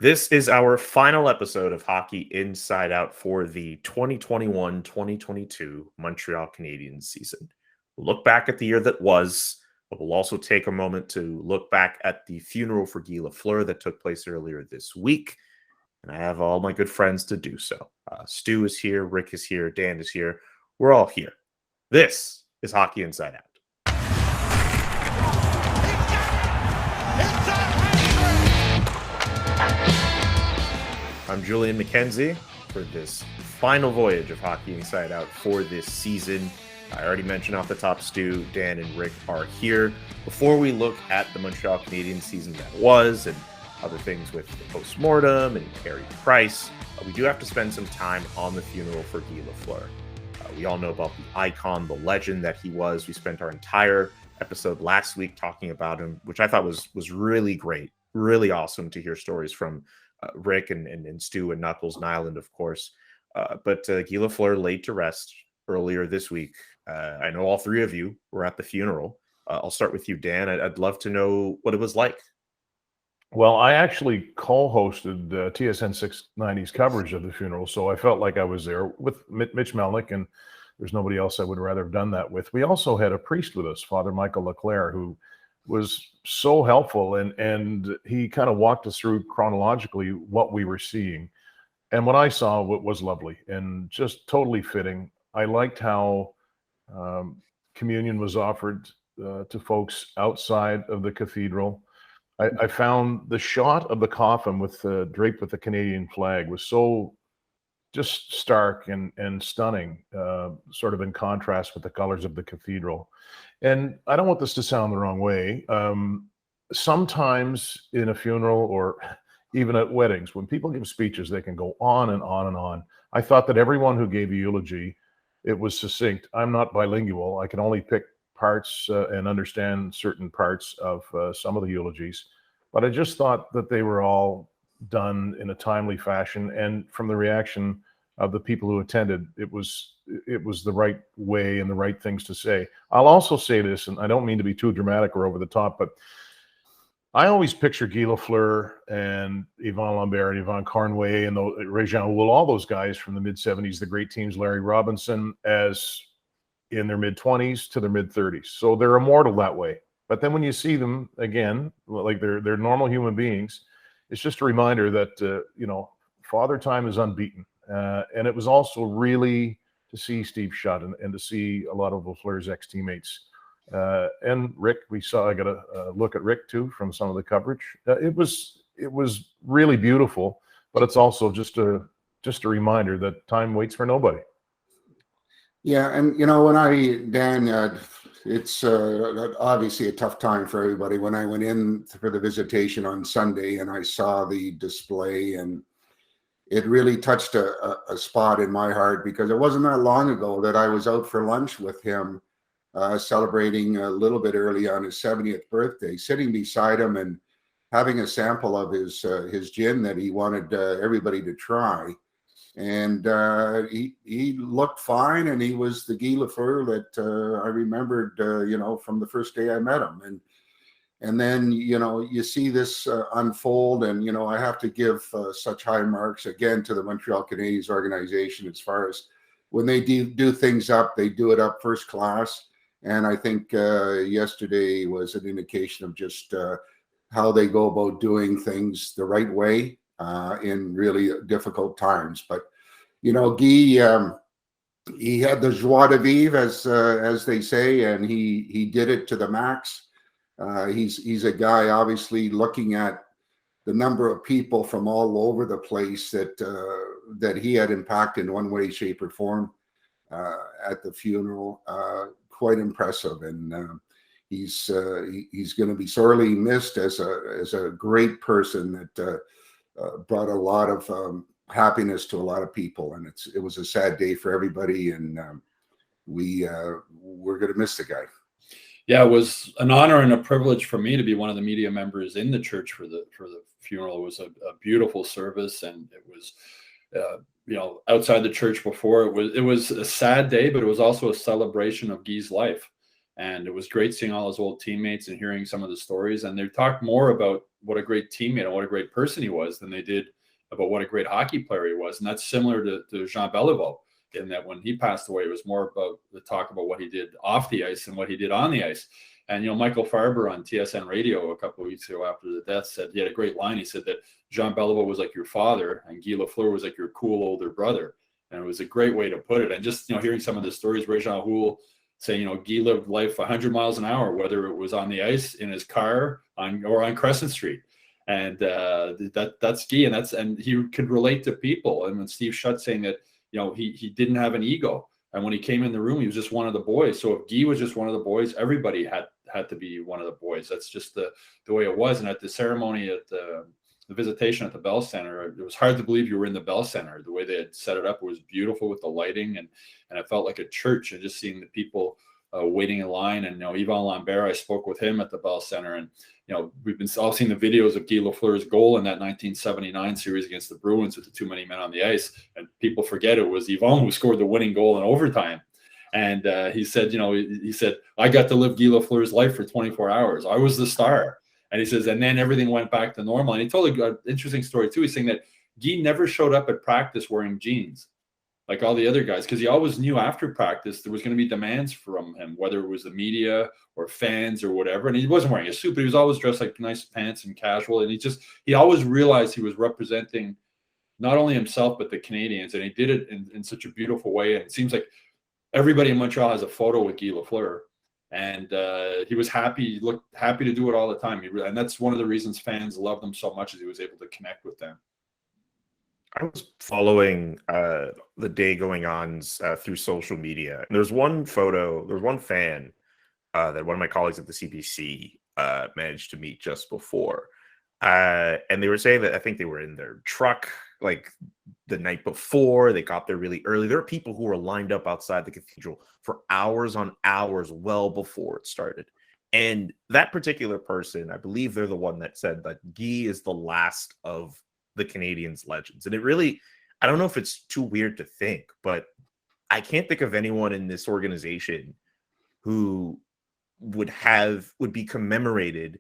This is our final episode of Hockey Inside Out for the 2021-2022 Montreal Canadiens season. We'll look back at the year that was, but we'll also take a moment to look back at the funeral for Guy Lafleur that took place earlier this week. And I have all my good friends to do so. Stu is here, Rick is here, Dan is here. We're all here. This is Hockey Inside Out. I'm Julian McKenzie for this final voyage of Hockey Inside Out for this season. I already mentioned off the top, Stu, Dan, and Rick are here. Before we look at the Montreal Canadiens season that was and other things with the postmortem and Carey Price, we do have to spend some time on the funeral for Guy Lafleur. We all know about the icon, the legend that he was. We spent our entire episode last week talking about him, which I thought was really great, really awesome to hear stories from Rick and Stu and Knuckles and Island, of course. But Guy Lafleur laid to rest earlier this week. I know all three of you were at the funeral. I'll start with you, Dan. I'd love to know what it was like. Well, I actually co-hosted TSN 690's coverage of the funeral, so I felt like I was there with Mitch Melnick, and there's nobody else I would rather have done that with. We also had a priest with us, Father Michael Leclerc, who was so helpful, and he kind of walked us through chronologically what we were seeing. And what I saw was lovely and just totally fitting. I liked how communion was offered to folks outside of the cathedral. I found the shot of the coffin with draped with the Canadian flag was so just stark and stunning, sort of in contrast with the colors of the cathedral. And I don't want this to sound the wrong way. Sometimes in a funeral or even at weddings, when people give speeches, they can go on and on and on. I thought that everyone who gave a eulogy, it was succinct. I'm not bilingual. I can only pick parts and understand certain parts of some of the eulogies. But I just thought that they were all done in a timely fashion. And from the reaction of the people who attended, it was the right way and the right things to say. I'll also say this, and I don't mean to be too dramatic or over the top, but I always picture Guy Lafleur and Yvon Lambert and Yvon Carnway and Réjean Houle, all those guys from the mid-'70s, the great teams, Larry Robinson, as in their mid-20s to their mid-30s. So they're immortal that way. But then when you see them again, like they're normal human beings, it's just a reminder that, Father Time is unbeaten. And it was also really to see Steve Shutt and to see a lot of Lafleur's ex-teammates. And Rick, I got a look at Rick too from some of the coverage. It was really beautiful, but it's also just a reminder that time waits for nobody. Yeah, and Dan, it's obviously a tough time for everybody. When I went in for the visitation on Sunday and I saw the display, and it really touched a spot in my heart, because it wasn't that long ago that I was out for lunch with him, celebrating a little bit early on his 70th birthday, sitting beside him and having a sample of his gin that he wanted everybody to try. And he looked fine, and he was the Guy Lafleur that I remembered, from the first day I met him. And then, you see this unfold, and, I have to give such high marks again to the Montreal Canadiens organization as far as when they do things up, they do it up first class. And I think yesterday was an indication of just how they go about doing things the right way in really difficult times. But, Guy, he had the joie de vivre, as they say, and he did it to the max. He's a guy, obviously, looking at the number of people from all over the place that he had impacted in one way, shape, or form at the funeral. Quite impressive, and he's going to be sorely missed as a great person that brought a lot of happiness to a lot of people. And it was a sad day for everybody, and we're going to miss the guy. Yeah, it was an honor and a privilege for me to be one of the media members in the church for the funeral. It was a beautiful service, and it was outside the church before. It was a sad day, but it was also a celebration of Guy's life. And it was great seeing all his old teammates and hearing some of the stories. And they talked more about what a great teammate and what a great person he was than they did about what a great hockey player he was. And that's similar to Jean Beliveau, in that when he passed away, it was more about the talk about what he did off the ice and what he did on the ice. And, Michael Farber on TSN radio a couple of weeks ago after the death said, he had a great line. He said that Jean Beliveau was like your father and Guy Lafleur was like your cool older brother. And it was a great way to put it. And just, hearing some of the stories, Réjean Houle saying, Guy lived life 100 miles an hour, whether it was on the ice, in his car, or on Crescent Street. And that's Guy, and he could relate to people. And when Steve Shutt saying that, he didn't have an ego. And when he came in the room, he was just one of the boys. So if Guy was just one of the boys, everybody had to be one of the boys. That's just the way it was. And at the ceremony at the visitation at the Bell Center, it was hard to believe you were in the Bell Center. The way they had set it up was beautiful with the lighting, and it felt like a church. And just seeing the people waiting in line, and Yvan Lambert, I spoke with him at the Bell Center, and we've been all seeing the videos of Guy Lafleur's goal in that 1979 series against the Bruins with the too many men on the ice, and people forget it was Yvan who scored the winning goal in overtime. And he said, he said, I got to live Guy Lafleur's life for 24 hours. I was the star. And he says, and then everything went back to normal. And he told an interesting story too. He's saying that Guy never showed up at practice wearing jeans like all the other guys, because he always knew after practice there was going to be demands from him, whether it was the media or fans or whatever. And he wasn't wearing a suit, but he was always dressed like nice pants and casual. And he always realized he was representing not only himself, but the Canadiens. And he did it in such a beautiful way. And it seems like everybody in Montreal has a photo with Guy Lafleur. And he was happy. He looked happy to do it all the time. And that's one of the reasons fans loved him so much, is he was able to connect with them. I was following the day going on through social media. And there's one photo, there's one fan that one of my colleagues at the CBC managed to meet just before. And they were saying that I think they were in their truck like the night before. They got there really early. There are people who were lined up outside the cathedral for hours on hours well before it started. And that particular person, I believe they're the one that said that Guy is the last of the Canadiens legends. And it really, I don't know if it's too weird to think, but I can't think of anyone in this organization who would be commemorated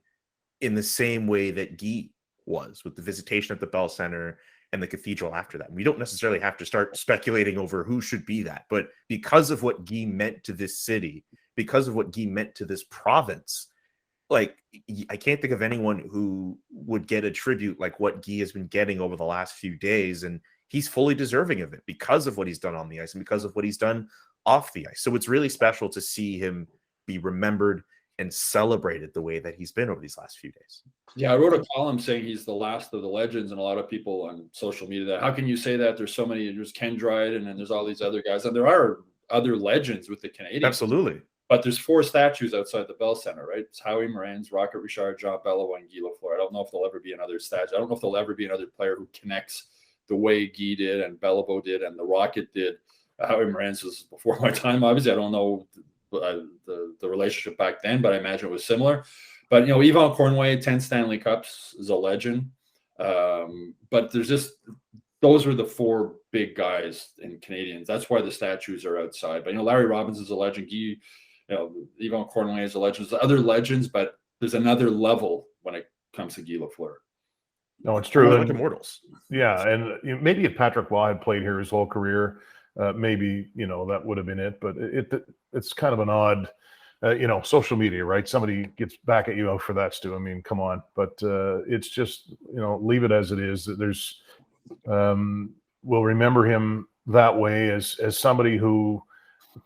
in the same way that Guy was, with the visitation at the Bell Center and the cathedral after that. We don't necessarily have to start speculating over who should be that, but because of what Guy meant to this city, because of what Guy meant to this province, like, I can't think of anyone who would get a tribute like what Guy has been getting over the last few days. And he's fully deserving of it because of what he's done on the ice and because of what he's done off the ice. So it's really special to see him be remembered and celebrated the way that he's been over these last few days. Yeah, I wrote a column saying he's the last of the legends, and a lot of people on social media that, how can you say that? There's so many, there's Ken Dryden and there's all these other guys, and there are other legends with the Canadiens. Absolutely. But there's 4 statues outside the Bell Center, right? It's Howie Morenz, Rocket Richard, Jean Beliveau, and Guy Lafleur. I don't know if there'll ever be another statue. I don't know if there'll ever be another player who connects the way Guy did and Beliveau did and the Rocket did. Howie Morenz was before my time, obviously. I don't know the relationship back then, but I imagine it was similar. But, Yvan Cornway, 10 Stanley Cups, is a legend. But there's just, those are the 4 big guys in Canadiens. That's why the statues are outside. But, Larry Robinson's a legend. Guy, Yvan Cornway is a legend. There's other legends, but there's another level when it comes to Guy Lafleur. No, it's true. Like immortals. Yeah, and maybe if Patrick Waugh had played here his whole career, maybe that would have been it. But it's kind of an odd, social media, right? Somebody gets back at you for that, Stu. I mean, come on. But it's just leave it as it is. There's we'll remember him that way as somebody who,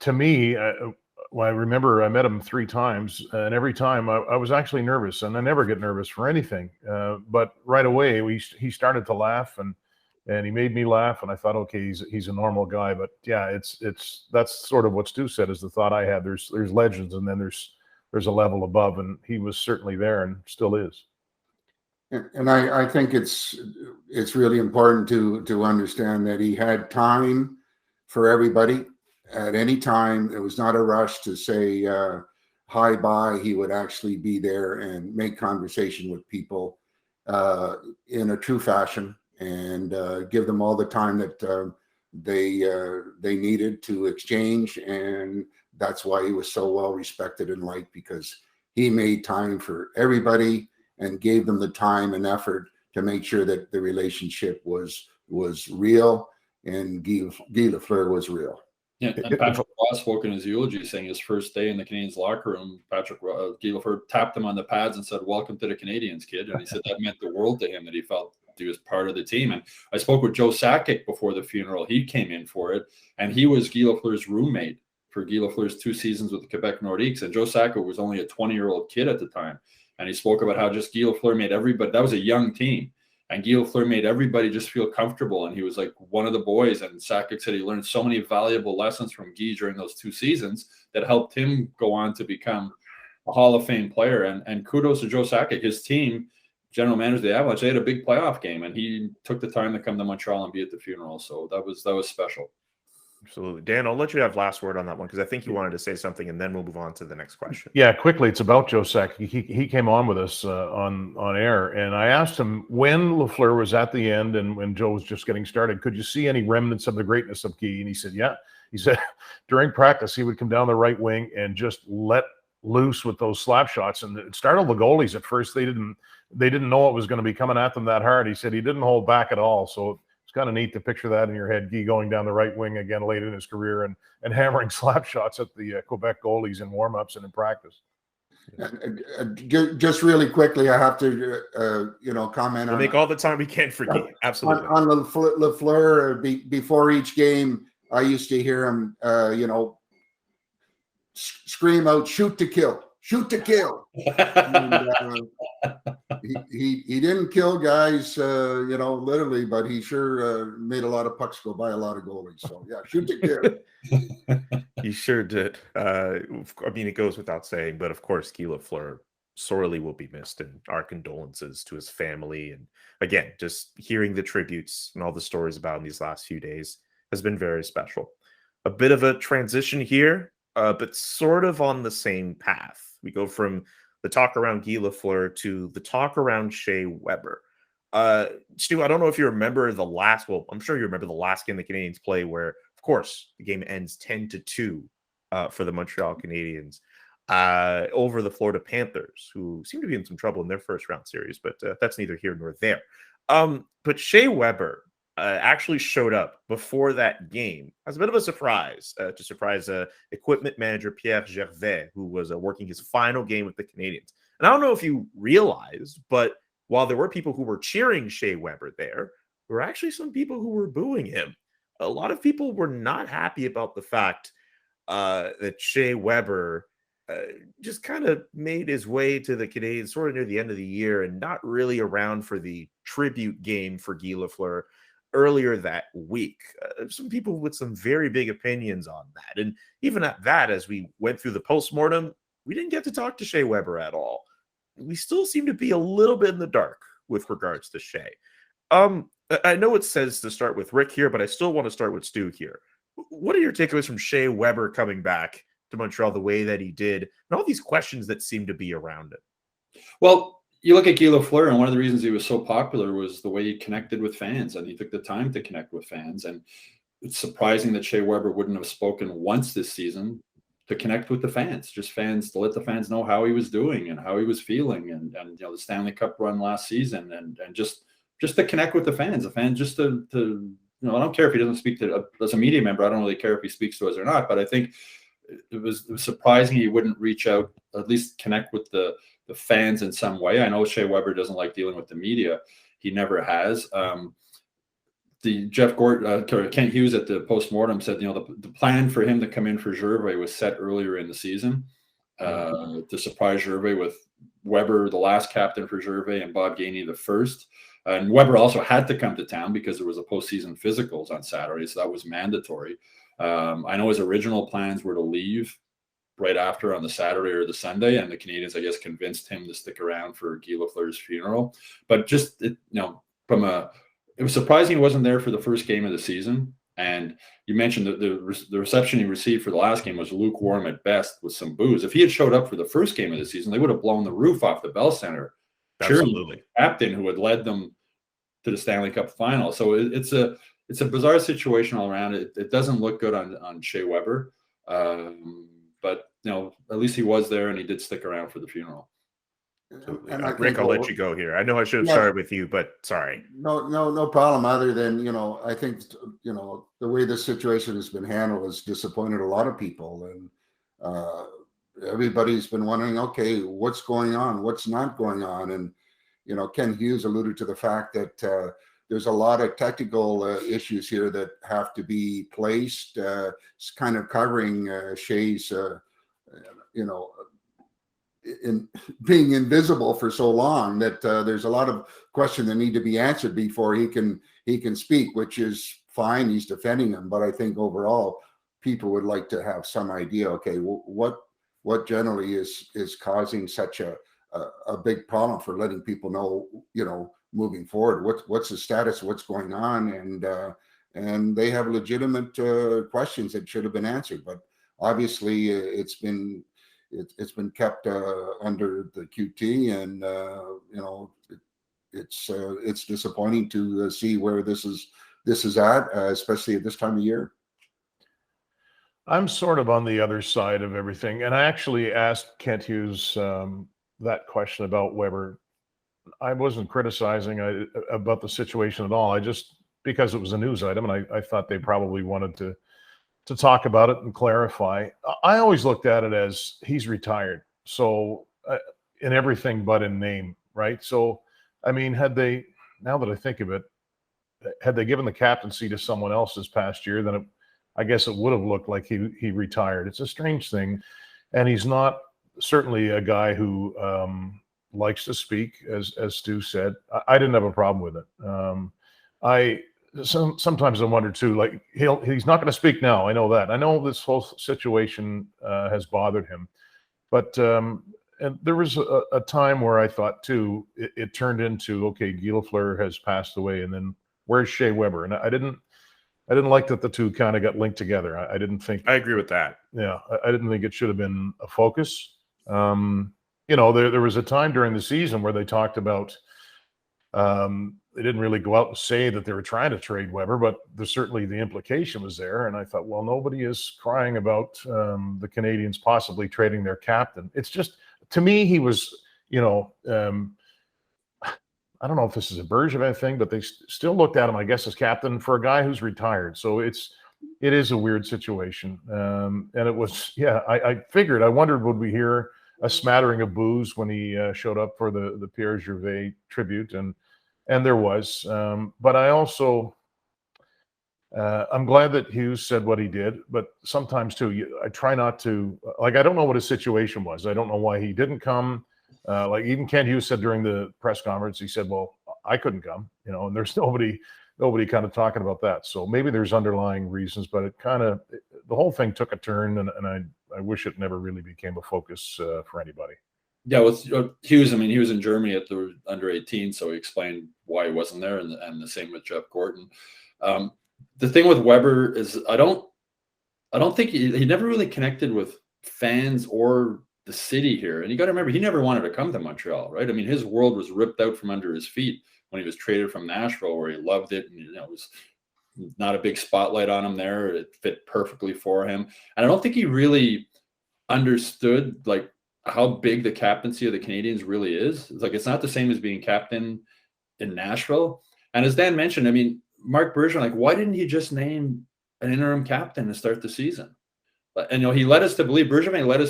to me, I remember I met him 3 times, and every time I was actually nervous, and I never get nervous for anything. But right away, he started to laugh, and he made me laugh, and I thought, okay, he's a normal guy. But yeah, that's sort of what Stu said is the thought I had. There's legends, and then there's a level above, and he was certainly there and still is. And I think it's really important to understand that he had time for everybody. At any time, it was not a rush to say hi, bye. He would actually be there and make conversation with people in a true fashion, and give them all the time that they needed to exchange and that's why he was so well respected and liked, because he made time for everybody and gave them the time and effort to make sure that the relationship was real, and Guy Lafleur was real. Yeah, and Patrick Roy spoke in his eulogy, saying his first day in the Canadiens locker room, Guy Lafleur tapped him on the pads and said, "Welcome to the Canadiens, kid." And he said that meant the world to him, that he felt he was part of the team. And I spoke with Joe Sakic before the funeral. He came in for it, and he was Guy Lafleur's roommate for Guy Lafleur's 2 seasons with the Quebec Nordiques. And Joe Sakic was only a 20-year-old kid at the time. And he spoke about how just Guy Lafleur made everybody, that was a young team, and Guy Lafleur made everybody just feel comfortable. And he was like one of the boys. And Sakic said he learned so many valuable lessons from Guy during those 2 seasons that helped him go on to become a Hall of Fame player. And kudos to Joe Sakic. His team, general manager of the Avalanche, they had a big playoff game, and he took the time to come to Montreal and be at the funeral. So that was special. Absolutely. Dan, I'll let you have last word on that one, because I think you wanted to say something, and then we'll move on to the next question. Yeah, quickly, it's about Joe Sakic. He came on with us on air, and I asked him when Lafleur was at the end and when Joe was just getting started, could you see any remnants of the greatness of Guy? And he said, yeah. He said during practice, he would come down the right wing and just let loose with those slap shots, and it startled the goalies at first. They didn't know it was going to be coming at them that hard. He said he didn't hold back at all. So it's kind of neat to picture that in your head, Guy going down the right wing again late in his career and hammering slap shots at the Quebec goalies in warm-ups and in practice. Just really quickly, I have to, comment we'll on. Make all the time we can for Guy. Absolutely. On Lafleur, before each game, I used to hear him, scream out, "Shoot to kill, shoot to kill." And, he didn't kill guys, literally, but he sure made a lot of pucks go by a lot of goalies. So yeah, shoot to kill. He sure did. I mean, it goes without saying, but of course, Guy Lafleur sorely will be missed, and our condolences to his family. And again, just hearing the tributes and all the stories about him these last few days has been very special. A bit of a transition here, but sort of on the same path. We go from the talk around Guy Lafleur to the talk around Shea Weber. Stu, I don't know if you remember I'm sure you remember the last game the Canadiens play, where, of course, the game ends 10-2 for the Montreal Canadiens over the Florida Panthers, who seem to be in some trouble in their first round series, but that's neither here nor there. But Shea Weber actually showed up before that game as a bit of a surprise, to surprise equipment manager Pierre Gervais, who was working his final game with the Canadiens. And I don't know if you realized, but while there were people who were cheering Shea Weber there were actually some people who were booing him. A lot of people were not happy about the fact that Shea Weber just kind of made his way to the Canadiens sort of near the end of the year and not really around for the tribute game for Guy Lafleur earlier that week. Some people with some very big opinions on that. And even at that, as we went through the postmortem, we didn't get to talk to Shea Weber at all. We still seem to be a little bit in the dark with regards to Shea. I know it says to start with Rick here, but I still want to start with Stu here. What are your takeaways from Shea Weber coming back to Montreal the way that he did, and all these questions that seem to be around it? Well, you look at Guy Lafleur, and one of the reasons he was so popular was the way he connected with fans, and he took the time to connect with fans. And it's surprising that Shea Weber wouldn't have spoken once this season to connect with the fans, just fans, to let the fans know how he was doing and how he was feeling, and the Stanley Cup run last season, and just to connect with the fans just to I don't care if he doesn't speak to, as a media member, I don't really care if he speaks to us or not, but I think it was surprising he wouldn't reach out, at least connect with the fans in some way. I know Shea Weber doesn't like dealing with the media. He never has. The Jeff Gordon, Kent Hughes at the postmortem said, the plan for him to come in for Gervais was set earlier in the season to surprise Gervais with Weber, the last captain for Gervais, and Bob Gainey, the first. And Weber also had to come to town because there was a postseason physicals on Saturday, so that was mandatory. I know his original plans were to leave right after on the Saturday or the Sunday, and the Canadiens, I guess, convinced him to stick around for Guy Lafleur's funeral. But it was surprising he wasn't there for the first game of the season. And you mentioned that the reception he received for the last game was lukewarm at best, with some boos. If he had showed up for the first game of the season, they would have blown the roof off the Bell Center. Absolutely. The captain who had led them to the Stanley Cup final. So it's a bizarre situation all around. It doesn't look good on Shea Weber. But at least he was there, and he did stick around for the funeral. Absolutely. And I Rick, think I'll let you go here. I know I should have started with you, but sorry. No problem. Other than, I think, the way this situation has been handled has disappointed a lot of people. And everybody's been wondering, okay, what's going on? What's not going on? And, Ken Hughes alluded to the fact that there's a lot of technical issues here that have to be placed, kind of covering Shea's, in being invisible for so long that there's a lot of questions that need to be answered before he can speak, which is fine. He's defending him, but I think overall people would like to have some idea. Okay, what generally is causing such a big problem for letting people know, moving forward, what's the status, what's going on, and they have legitimate questions that should have been answered, but obviously it's been kept under the QT, and it's disappointing to see where this is at, especially at this time of year. I'm sort of on the other side of everything, and I actually asked Kent Hughes that question about Weber. I wasn't criticizing about the situation at all. I just, because it was a news item, and I thought they probably wanted to talk about it and clarify. I always looked at it as he's retired. So in everything but in name, right? So, I mean, now that I think of it, had they given the captaincy to someone else this past year, then I guess it would have looked like he retired. It's a strange thing. And he's not certainly a guy who likes to speak, as Stu said. I didn't have a problem with it. Sometimes I wonder too, like he's not going to speak now. I know that. I know this whole situation has bothered him, but and there was a time where I thought too, it turned into, okay, Guy Lafleur has passed away, and then where's Shea Weber? And I didn't like that the two kind of got linked together. I didn't think. I agree with that. Yeah, I didn't think it should have been a focus. There was a time during the season where they talked about. They didn't really go out and say that they were trying to trade Weber, but certainly the implication was there. And I thought, well, nobody is crying about the Canadiens possibly trading their captain. It's just, to me, he was, I don't know if this is a Bergevin thing, but they still looked at him, I guess, as captain for a guy who's retired. So it is a weird situation. And it was, I figured, I wondered, would we hear a smattering of boos when he showed up for the Pierre Gervais tribute, and there was. But I also, I'm glad that Hughes said what he did, but sometimes too, I try not to, I don't know what his situation was. I don't know why he didn't come. Like even Ken Hughes said during the press conference, he said, well, I couldn't come, and there's nobody kind of talking about that. So maybe there's underlying reasons, but the whole thing took a turn, and I wish it never really became a focus for anybody. Yeah, with Hughes, I mean, he was in Germany at the under 18, so he explained why he wasn't there, and the same with Jeff Gorton. The thing with Weber is I don't think he never really connected with fans or the city here. And you got to remember, he never wanted to come to Montreal, right? I mean, his world was ripped out from under his feet when he was traded from Nashville, where he loved it, and it was not a big spotlight on him there. It fit perfectly for him, and I don't think he really understood like how big the captaincy of the Canadiens really is. It's not the same as being captain in Nashville. And as Dan mentioned, I mean, Marc Bergevin, why didn't he just name an interim captain to start the season? And Bergevin led us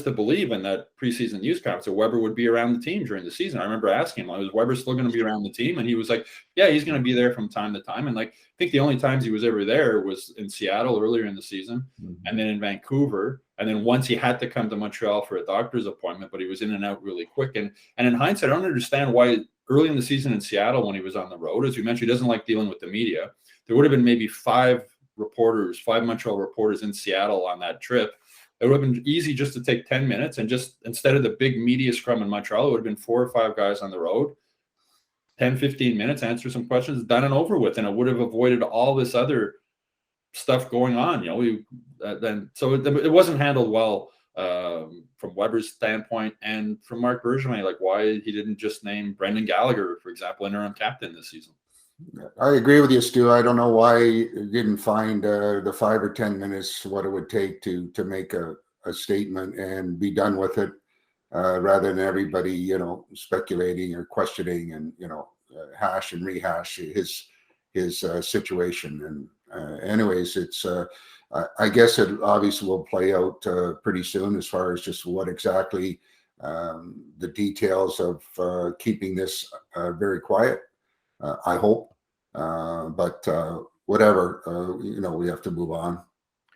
to believe in that preseason news conference that Weber would be around the team during the season. I remember asking him, "Was Weber still going to be around the team?" And he was like, "Yeah, he's going to be there from time to time." And I think the only times he was ever there was in Seattle earlier in the season, and then in Vancouver, and then once he had to come to Montreal for a doctor's appointment, but he was in and out really quick. And in hindsight, I don't understand why early in the season in Seattle, when he was on the road, as we mentioned, he doesn't like dealing with the media. There would have been maybe five Montreal reporters in Seattle on that trip. It would have been easy just to take 10 minutes and just, instead of the big media scrum in Montreal, it would have been 4 or 5 guys on the road, 10, 15 minutes, answer some questions, done and over with. And it would have avoided all this other stuff going on. So it wasn't handled well from Weber's standpoint, and from Marc Bergevin, why he didn't just name Brendan Gallagher, for example, interim captain this season. I agree with you, Stu. I don't know why you didn't find the 5 or 10 minutes what it would take to make a a statement and be done with it, rather than everybody, speculating or questioning and, hash and rehash his situation. And anyways, it's I guess it obviously will play out pretty soon as far as just what exactly the details of keeping this very quiet. I hope, but whatever, we have to move on.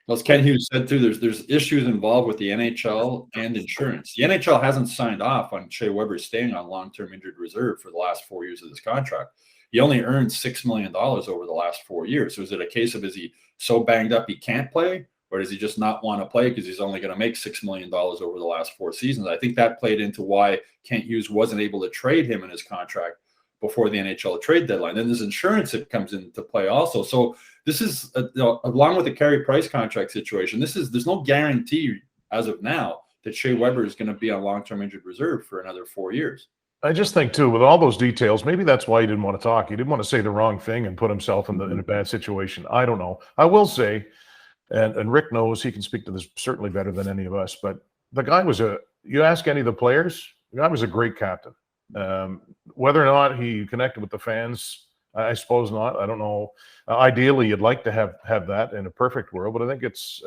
Well, as Ken Hughes said too, there's issues involved with the NHL and insurance. The NHL hasn't signed off on Shea Weber staying on long-term injured reserve for the last 4 years of this contract. He only earned $6 million over the last 4 years. So is it a case of, is he so banged up he can't play, or does he just not want to play because he's only going to make $6 million over the last 4 seasons? I think that played into why Kent Hughes wasn't able to trade him in his contract before the NHL trade deadline. Then there's insurance that comes into play also. So this is, along with the Carey Price contract situation, there's no guarantee as of now that Shea Weber is going to be on long-term injured reserve for another 4 years. I just think too, with all those details, maybe that's why he didn't want to talk. He didn't want to say the wrong thing and put himself in a bad situation. I don't know. I will say, and Rick knows, he can speak to this certainly better than any of us, but the guy was you ask any of the players, the guy was a great captain. Whether or not he connected with the fans, I suppose not. I don't know. Ideally, you'd like to have that in a perfect world, but I think it's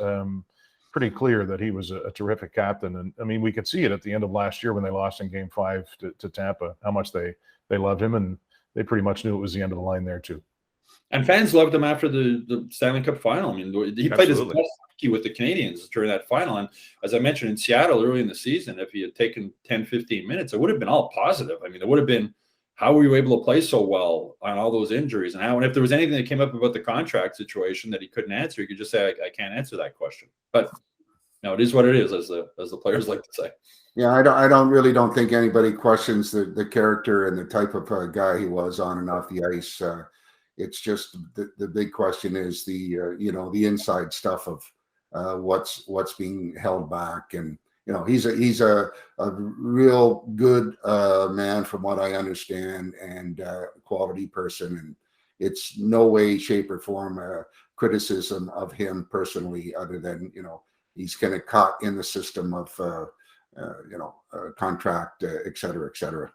pretty clear that he was a terrific captain. And I mean, we could see it at the end of last year when they lost in Game 5 to Tampa, how much they loved him, and they pretty much knew it was the end of the line there too. And fans loved him after the Stanley Cup final. I mean, he played his best hockey with the Canadiens during that final. And as I mentioned, in Seattle early in the season, if he had taken 10, 15 minutes, it would have been all positive. I mean, it would have been, how were you able to play so well on all those injuries? And if there was anything that came up about the contract situation that he couldn't answer, he could just say, I can't answer that question. But no, it is what it is, as the players like to say. Yeah, I don't think anybody questions the character and the type of guy he was on and off the ice. It's just the big question is the inside stuff of what's being held back. And he's a real good man from what I understand, and quality person, and it's no way, shape, or form a criticism of him personally, other than he's kind of caught in the system of contract, et cetera, et cetera.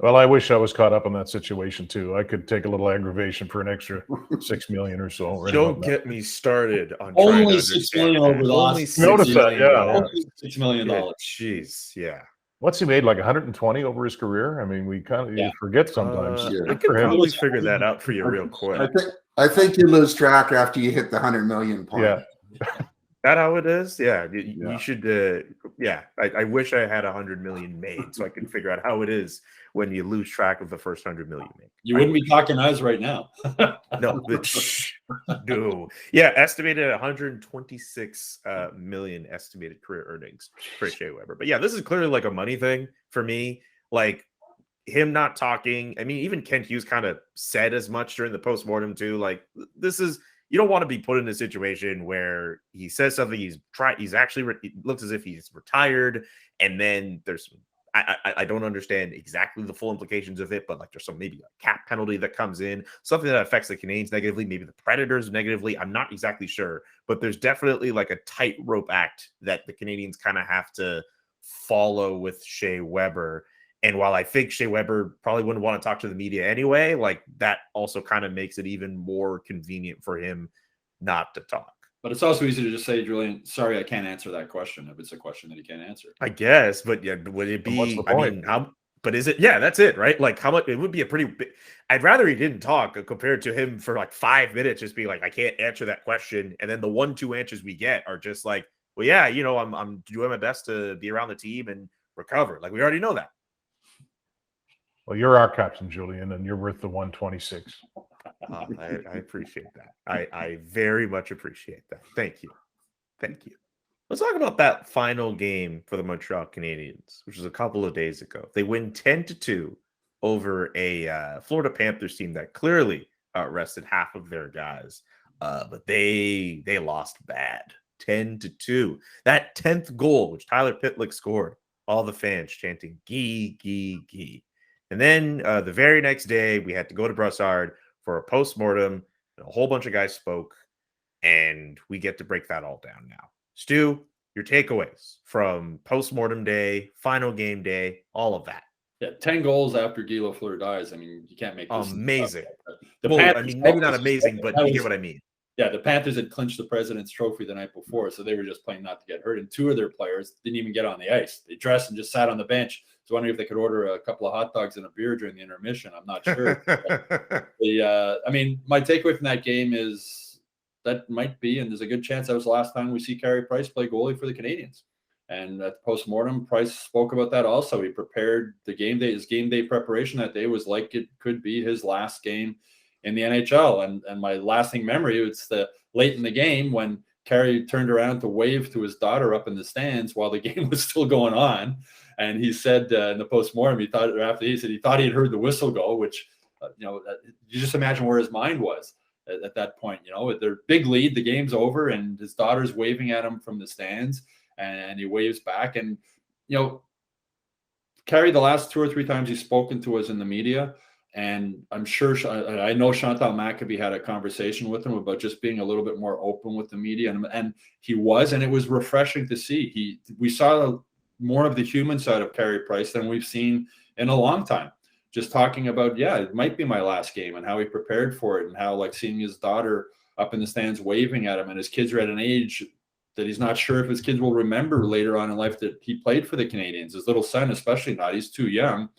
Well, I wish I was caught up in that situation too. I could take a little aggravation for an extra $6 million or so. Don't get me started on only $6 million over the last. Notice that, yeah. Only $6 million. Jeez, yeah. What's he made, like 120 over his career? I mean, we kind of forget sometimes. I could probably figure that out for you real quick. I think you lose track after you hit the 100 million point. Yeah. That how it is? Yeah. You should. I wish I had 100 million made so I could figure out how it is when you lose track of the first 100 million made. You wouldn't be talking us right now. No. No. Yeah. Estimated 126 million estimated career earnings for Shea Weber. But yeah, this is clearly like a money thing for me. Like him not talking. I mean, even Kent Hughes kind of said as much during the postmortem too. Like this is. You don't want to be put in a situation where he says something, he's actually it looks as if he's retired, and then there's I don't understand exactly the full implications of it, but like there's maybe a cap penalty that comes in, something that affects the Canadiens negatively, maybe the Predators negatively. I'm not exactly sure, but there's definitely like a tightrope act that the Canadiens kind of have to follow with Shea Weber. And while I think Shea Weber probably wouldn't want to talk to the media anyway, like that also kind of makes it even more convenient for him not to talk. But it's also easy to just say, Julian, sorry, I can't answer that question if it's a question that he can't answer. I guess, but yeah, would it be? What's the point? I mean, how? But is it? Yeah, that's it, right? Like how much? It would be a pretty big. I'd rather he didn't talk compared to him for like 5 minutes, just be like, I can't answer that question, and then the 1-2 answers we get are just like, well, yeah, I'm doing my best to be around the team and recover. Like we already know that. Well, you're our captain, Julian, and you're worth the 126. I appreciate that. I very much appreciate that. Thank you. Let's talk about that final game for the Montreal Canadiens, which was a couple of days ago. They win 10-2 over a Florida Panthers team that clearly rested half of their guys, but they lost bad, 10-2. That 10th goal, which Tyler Pitlick scored, all the fans chanting "Guy, Guy, Guy." And then the very next day, we had to go to Brassard for a postmortem. A whole bunch of guys spoke, and we get to break that all down now. Stu, your takeaways from postmortem day, final game day, all of that. Yeah, 10 goals after Guy Lafleur dies. I mean, you can't make this amazing. The well, Panthers, I mean, maybe not amazing, but you get what I mean. Yeah, the Panthers had clinched the President's Trophy the night before, so they were just playing not to get hurt. And two of their players didn't even get on the ice. They dressed and just sat on the bench. So wondering if they could order a couple of hot dogs and a beer during the intermission. I'm not sure. I mean, my takeaway from that game is that might be, and there's a good chance that was the last time we see Carey Price play goalie for the Canadiens. And at the postmortem, Price spoke about that also. He prepared the game day. His game day preparation that day was like it could be his last game in the NHL. And my lasting memory, it's the late in the game when Carey turned around to wave to his daughter up in the stands while the game was still going on. And he said in the postmortem, he thought he had heard the whistle go, which, you just imagine where his mind was at that point. Their big lead, the game's over, and his daughter's waving at him from the stands. And he waves back. And, Carey, the last 2 or 3 times he's spoken to us in the media, and I'm sure, I know Chantal Maccabi had a conversation with him about just being a little bit more open with the media. And he was, and it was refreshing to see. We saw more of the human side of Carey Price than we've seen in a long time. Just talking about, it might be my last game, and how he prepared for it, and how, like, seeing his daughter up in the stands waving at him, and his kids are at an age that he's not sure if his kids will remember later on in life that he played for the Canadiens. His little son, especially not. He's too young.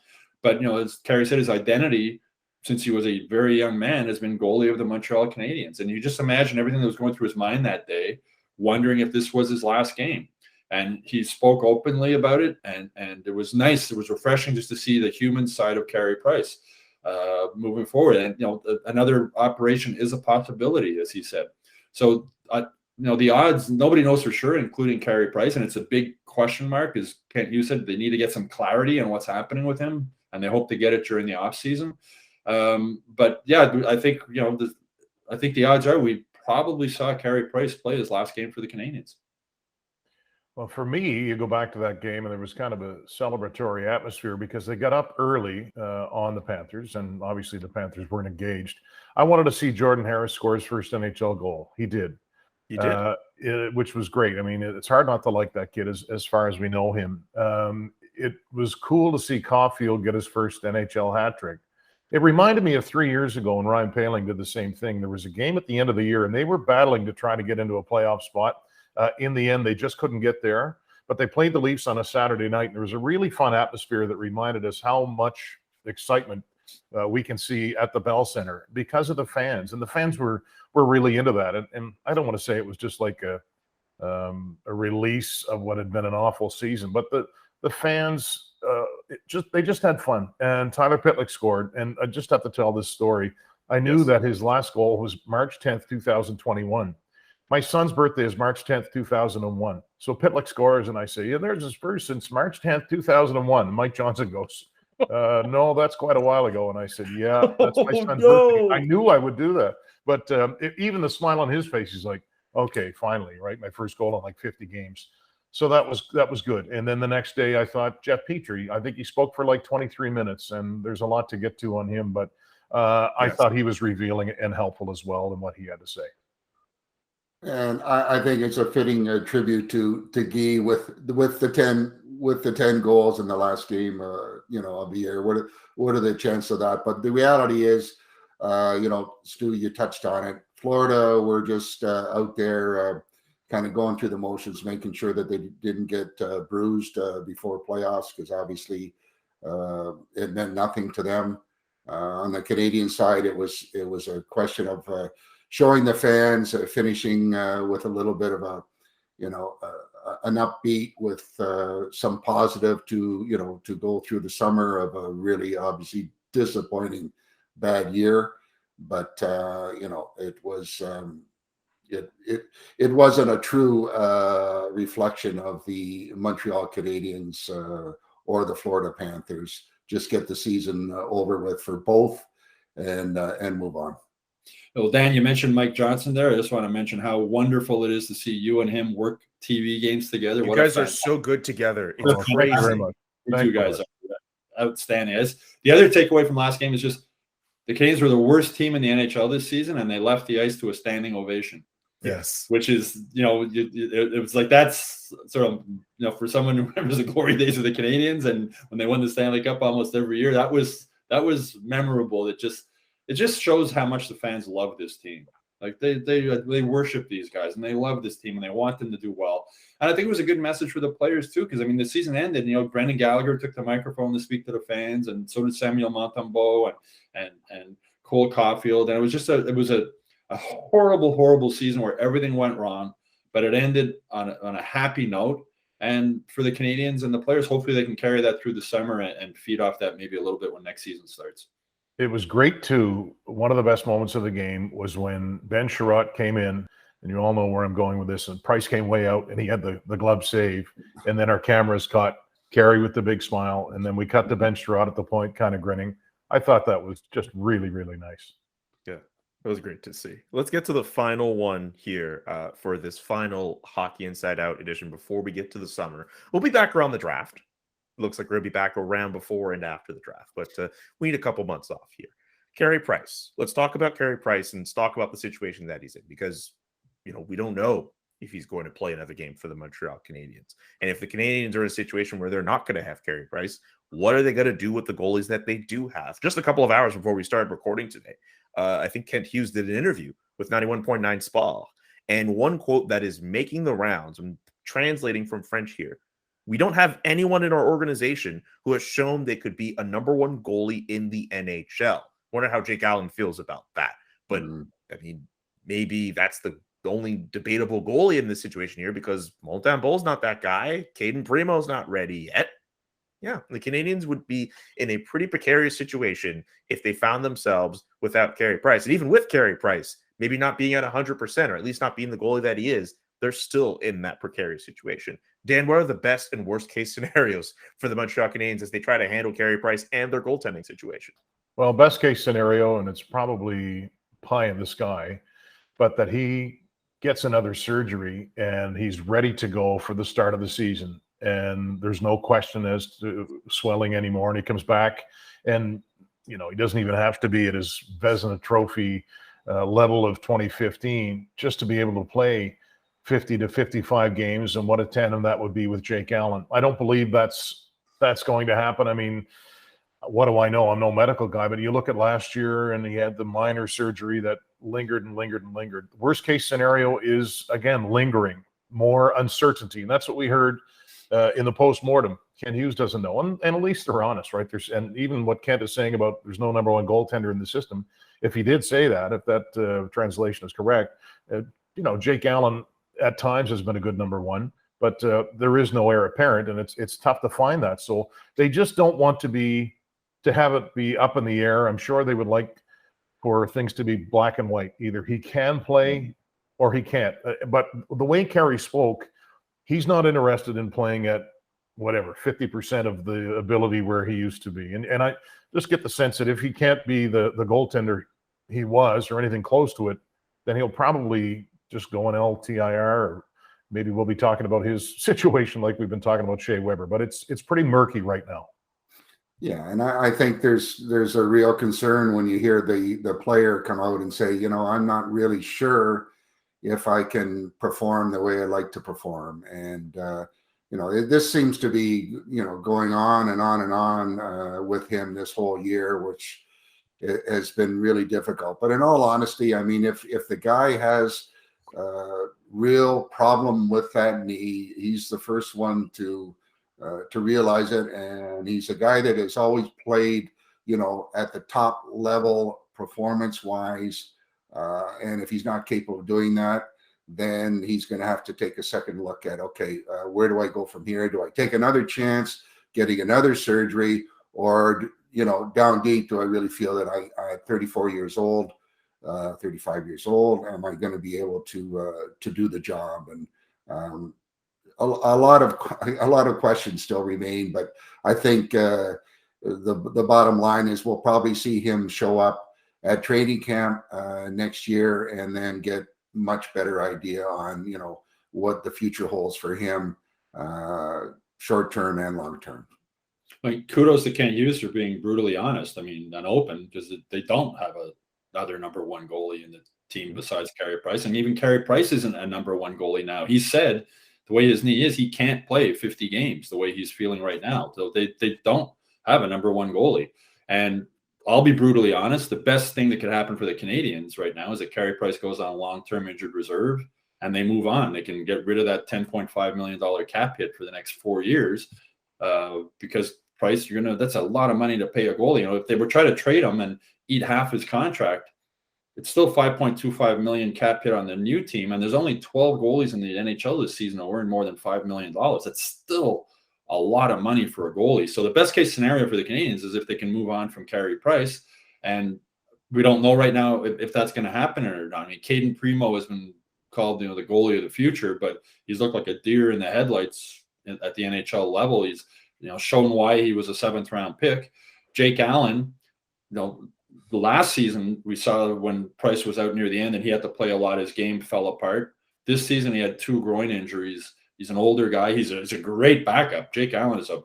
But, as Carey said, his identity, since he was a very young man, has been goalie of the Montreal Canadiens. And you just imagine everything that was going through his mind that day, wondering if this was his last game. And he spoke openly about it. And it was nice. It was refreshing just to see the human side of Carey Price moving forward. And, another operation is a possibility, as he said. So, the odds, nobody knows for sure, including Carey Price, and it's a big question mark. As Kent, you said, they need to get some clarity on what's happening with him, and they hope to get it during the off season. But yeah, I think I think the odds are we probably saw Carey Price play his last game for the Canadiens. Well, for me, you go back to that game, and there was kind of a celebratory atmosphere because they got up early on the Panthers, and obviously the Panthers weren't engaged. I wanted to see Jordan Harris score his first NHL goal. He did. He did. Which was great. I mean, it's hard not to like that kid as far as we know him. It was cool to see Caufield get his first NHL hat trick. It reminded me of 3 years ago when Ryan Poehling did the same thing. There was a game at the end of the year, and they were battling to try to get into a playoff spot. In the end, they just couldn't get there. But they played the Leafs on a Saturday night, and there was a really fun atmosphere that reminded us how much excitement we can see at the Bell Center because of the fans. And the fans were really into that. And I don't want to say it was just like a release of what had been an awful season, but the fans, they just had fun. And Tyler Pitlick scored. And I just have to tell this story. I knew that his last goal was March 10th, 2021. My son's birthday is March 10th, 2001. So Pitlick scores, and I say, there's his first since March 10th, 2001. And Mike Johnson goes, no, that's quite a while ago. And I said, yeah, that's my son's birthday. I knew I would do that. But even the smile on his face, he's like, okay, finally, right? My first goal in like 50 games. So that was good. And then the next day I thought Jeff Petrie, I think he spoke for like 23 minutes, and there's a lot to get to on him. But I thought he was revealing and helpful as well in what he had to say. And I think it's a fitting tribute to Guy with the 10 goals in the last game, of the year. What are the chances of that? But the reality is, Stu, you touched on it. Florida were just out there kind of going through the motions, making sure that they didn't get bruised before playoffs, because obviously it meant nothing to them. On the Canadian side, it was a question of showing the fans, finishing with a little bit of an upbeat with some positive to go through the summer of a really obviously disappointing bad year. But it was it wasn't a true reflection of the Montreal Canadiens or the Florida Panthers. Just get the season over with for both and move on. Well, Dan, you mentioned Mike Johnson there. I just want to mention how wonderful it is to see you and him work TV games together. You guys are so good together. It's crazy. You guys are outstanding. The other takeaway from last game is just the Canadiens were the worst team in the NHL this season, and they left the ice to a standing ovation. Yes. Which is, it was like, that's sort of, for someone who remembers the glory days of the Canadiens and when they won the Stanley Cup almost every year, that was memorable. It just shows how much the fans love this team. Like they worship these guys and they love this team and they want them to do well. And I think it was a good message for the players too, because the season ended. Brendan Gallagher took the microphone to speak to the fans, and so did Samuel Montembeault and Cole Caufield. And it was just a horrible, horrible season where everything went wrong, but it ended on a happy note. And for the Canadiens and the players, hopefully they can carry that through the summer and feed off that maybe a little bit when next season starts. It was great too. One of the best moments of the game was when Ben Sherratt came in, and you all know where I'm going with this, and Price came way out and he had the glove save, and then our cameras caught Carey with the big smile, and then we cut to Ben Sherratt at the point kind of grinning. I thought that was just really, really nice. Yeah, it was great to see. Let's get to the final one here for this final Hockey Inside Out edition before we get to the summer. We'll be back around the draft. Looks like we'll be back around before and after the draft, but we need a couple months off here. Carey Price. Let's talk about Carey Price and talk about the situation that he's in, because we don't know if he's going to play another game for the Montreal Canadiens. And if the Canadiens are in a situation where they're not going to have Carey Price, what are they going to do with the goalies that they do have? Just a couple of hours before we started recording today, I think Kent Hughes did an interview with 91.9 Spa, and one quote that is making the rounds, I'm translating from French here: "We don't have anyone in our organization who has shown they could be a number one goalie in the NHL." Wonder how Jake Allen feels about that. But maybe that's the only debatable goalie in this situation here, because Montembeault's not that guy. Caden Primo's not ready yet. Yeah, the Canadiens would be in a pretty precarious situation if they found themselves without Carey Price. And even with Carey Price, maybe not being at 100%, or at least not being the goalie that he is, they're still in that precarious situation. Dan, what are the best and worst case scenarios for the Montreal Canadiens as they try to handle Carey Price and their goaltending situation? Well, best case scenario, and it's probably pie in the sky, but that he gets another surgery and he's ready to go for the start of the season. And there's no question as to swelling anymore. And he comes back and, he doesn't even have to be at his Vezina Trophy level of 2015 just to be able to play 50 to 55 games. And what a tandem that would be with Jake Allen. I don't believe that's going to happen. I mean, what do I know? I'm no medical guy, but you look at last year and he had the minor surgery that lingered and lingered and lingered. Worst case scenario is, again, lingering, more uncertainty. And that's what we heard in the post-mortem. Ken Hughes doesn't know. And at least they're honest, right? And even what Kent is saying about there's no number one goaltender in the system. If he did say that, if that translation is correct, Jake Allen at times has been a good number one, but there is no heir apparent, and it's tough to find that. So they just don't want to have it be up in the air. I'm sure they would like for things to be black and white. Either he can play or he can't. But the way Carey spoke, he's not interested in playing at 50% of the ability where he used to be. And I just get the sense that if he can't be the goaltender he was or anything close to it, then he'll probably just go on LTIR, or maybe we'll be talking about his situation like we've been talking about Shea Weber. But it's pretty murky right now. Yeah, and I think there's a real concern when you hear the player come out and say, I'm not really sure if I can perform the way I like to perform. And, this seems to be, going on and on and on with him this whole year, which has been really difficult. But in all honesty, I mean, if the guy has a real problem with that knee, he's the first one to realize it. And he's a guy that has always played, at the top level performance wise. And if he's not capable of doing that, then he's going to have to take a second look at, okay, where do I go from here? Do I take another chance getting another surgery, or, down deep, do I really feel that I at 34 years old, 35 years old, am I going to be able to do the job? And, a lot of questions still remain, but I think the bottom line is we'll probably see him show up at training camp next year, and then get much better idea on what the future holds for him, short term and long term. Kudos to Ken Hughes for being brutally honest. I mean, and open, because they don't have other number one goalie in the team besides Carey Price. And even Carey Price isn't a number one goalie now. He said the way his knee is, he can't play 50 games the way he's feeling right now. So they don't have a number one goalie. And I'll be brutally honest, the best thing that could happen for the Canadiens right now is that Carey Price goes on long-term injured reserve and they move on. They can get rid of that $10.5 million cap hit for the next 4 years because Price, that's a lot of money to pay a goalie. If they were trying to trade him and eat half his contract, it's still $5.25 million cap hit on the new team. And there's only 12 goalies in the NHL this season who earn more than $5 million. That's still a lot of money for a goalie. So the best case scenario for the Canadiens is if they can move on from Carey Price. And we don't know right now if that's going to happen or not. I mean, Caden Primo has been called, the goalie of the future, but he's looked like a deer in the headlights at the NHL level. He's, shown why he was a 7th round pick. Jake Allen, the last season we saw when Price was out near the end and he had to play a lot, his game fell apart. This season he had 2 groin injuries. He's an older guy. He's a great backup. Jake Allen is an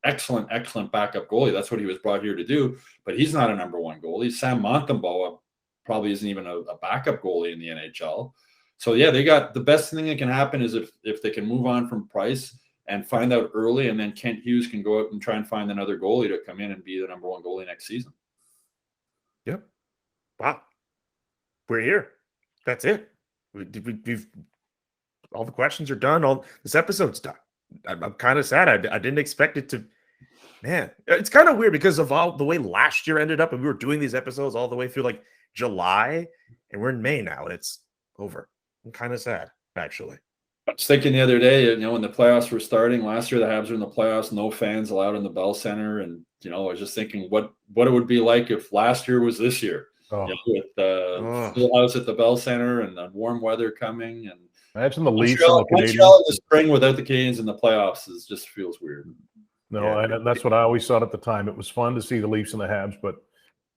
excellent backup goalie. That's what he was brought here to do, but he's not a number one goalie. Sam Montembeault probably isn't even a backup goalie in the NHL. So yeah, they got the best thing that can happen is if they can move on from Price and find out early, and then Kent Hughes can go out and try and find another goalie to come in and be the number one goalie next season. Yep. Wow. We're here. That's it. We've all the questions are done. All this episode's done. I'm kind of sad. I didn't expect it to. Man, it's kind of weird because of all the way last year ended up, and we were doing these episodes all the way through like July, and we're in May now, and it's over. I'm kind of sad, actually. I was thinking the other day, when the playoffs were starting last year, the Habs were in the playoffs, no fans allowed in the Bell Center, and I was just thinking what it would be like if last year was this year, with the full house at the Bell Center and the warm weather coming, and imagine the Leafs Montreal, and the Canadiens. Montreal in the spring without the Canadiens in the playoffs just feels weird. No, that's what I always thought at the time. It was fun to see the Leafs and the Habs, but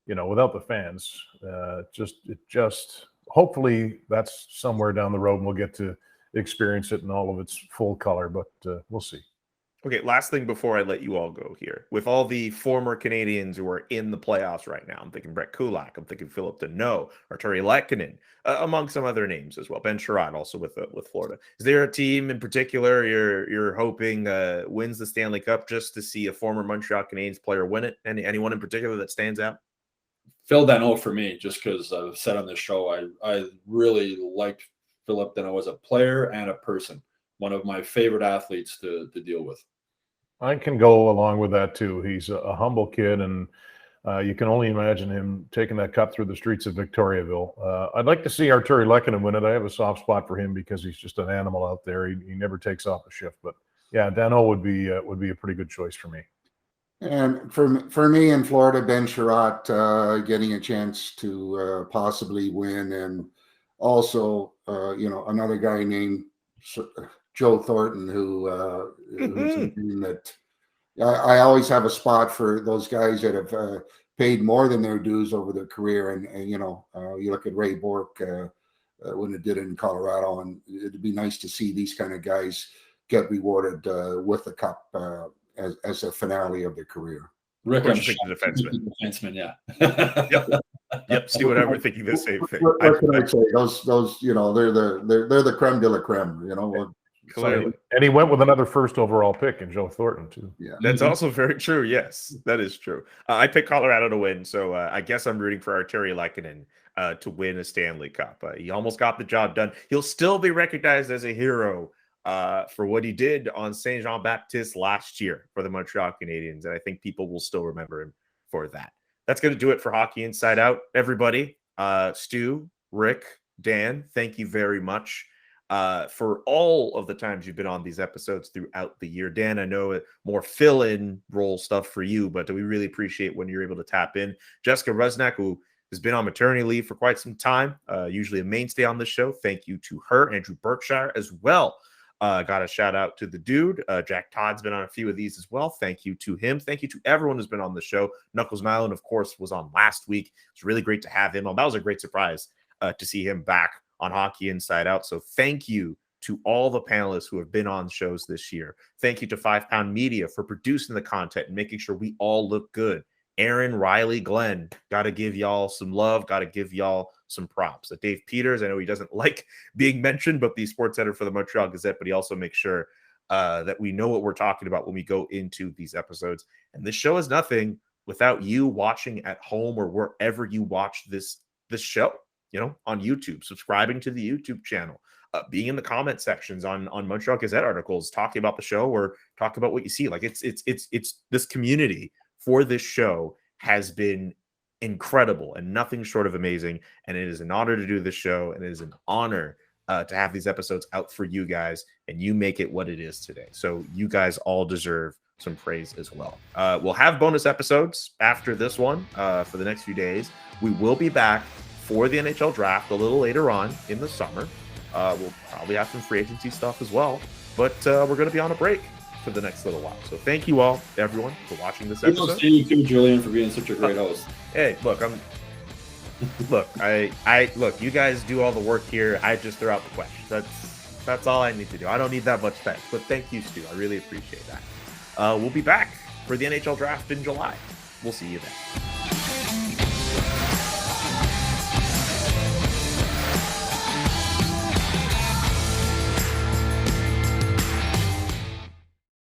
without the fans, just hopefully that's somewhere down the road and we'll get to experience it in all of its full color, but we'll see. Okay, last thing before I let you all go here. With all the former Canadians who are in the playoffs right now, I'm thinking Brett Kulak, I'm thinking Philip Deneau, Arturi Lehkonen, among some other names as well. Ben Sherrod also with Florida. Is there a team in particular you're hoping wins the Stanley Cup just to see a former Montreal Canadiens player win it? Anyone in particular that stands out? Phil Deneau for me, just because I've said on this show, I really liked Philip Deneau as a player and a person. One of my favorite athletes to deal with. I can go along with that too. He's a humble kid, and you can only imagine him taking that cup through the streets of Victoriaville. I'd like to see Arturi Lehkonen win it. I have a soft spot for him because he's just an animal out there. He never takes off a shift. But yeah, Deneau would be a pretty good choice for me. And for me in Florida, Ben Sherratt getting a chance to possibly win, and also another guy named Joe Thornton, who's that I always have a spot for those guys that have paid more than their dues over their career. And you look at Ray Bourque when it did in Colorado, and it'd be nice to see these kind of guys get rewarded with the cup as a finale of their career. Rick, I'm thinking defenseman, yeah. Yep. Stu and I were thinking the same thing. What can I say? Those they're the creme de la creme. Clearly. And he went with another first overall pick in Joe Thornton too. Yeah, that's also very true. Yes, that is true. I picked Colorado to win, so I guess I'm rooting for Arturi Lehkonen to win a Stanley Cup. He almost got the job done. He'll still be recognized as a hero for what he did on Saint Jean Baptiste last year for the Montreal Canadiens, and I think people will still remember him for that. That's going to do it for Hockey Inside Out, everybody. Stu, Rick, Dan, thank you very much for all of the times you've been on these episodes throughout the year. Dan, I know more fill-in role stuff for you, but we really appreciate when you're able to tap in. Jessica Rusnak, who has been on maternity leave for quite some time, usually a mainstay on the show. Thank you to her. Andrew Berkshire as well. Got a shout out to the dude. Jack Todd's been on a few of these as well. Thank you to him. Thank you to everyone who's been on the show. Knuckles Mallon, of course, was on last week. It's really great to have him on. That was a great surprise to see him back on Hockey Inside Out. So thank you to all the panelists who have been on shows this year. Thank you to 5 Pound Media for producing the content and making sure we all look good Aaron, Riley, Glenn, got to give y'all some love, got to give y'all some props. Dave Peters, I know he doesn't like being mentioned, but the sports editor for the Montreal Gazette, but he also makes sure that we know what we're talking about when we go into these episodes. And this show is nothing without you watching at home or wherever you watch this show, on YouTube, subscribing to the YouTube channel, being in the comment sections on Montreal Gazette articles, talking about the show or talk about what you see. Like it's this community for this show has been incredible and nothing short of amazing. And it is an honor to do this show. And it is an honor to have these episodes out for you guys, and you make it what it is today. So you guys all deserve some praise as well. We'll have bonus episodes after this one for the next few days. We will be back for the NHL draft a little later on in the summer. We'll probably have some free agency stuff as well, but we're going to be on a break for the next little while. So thank you all, everyone, for watching this episode. Thank you too, Julian, for being such a great host. Hey, look, look, you guys do all the work here. I just throw out the questions. That's all I need to do. I don't need that much thanks, but thank you, Stu. I really appreciate that. We'll be back for the NHL draft in July. We'll see you then.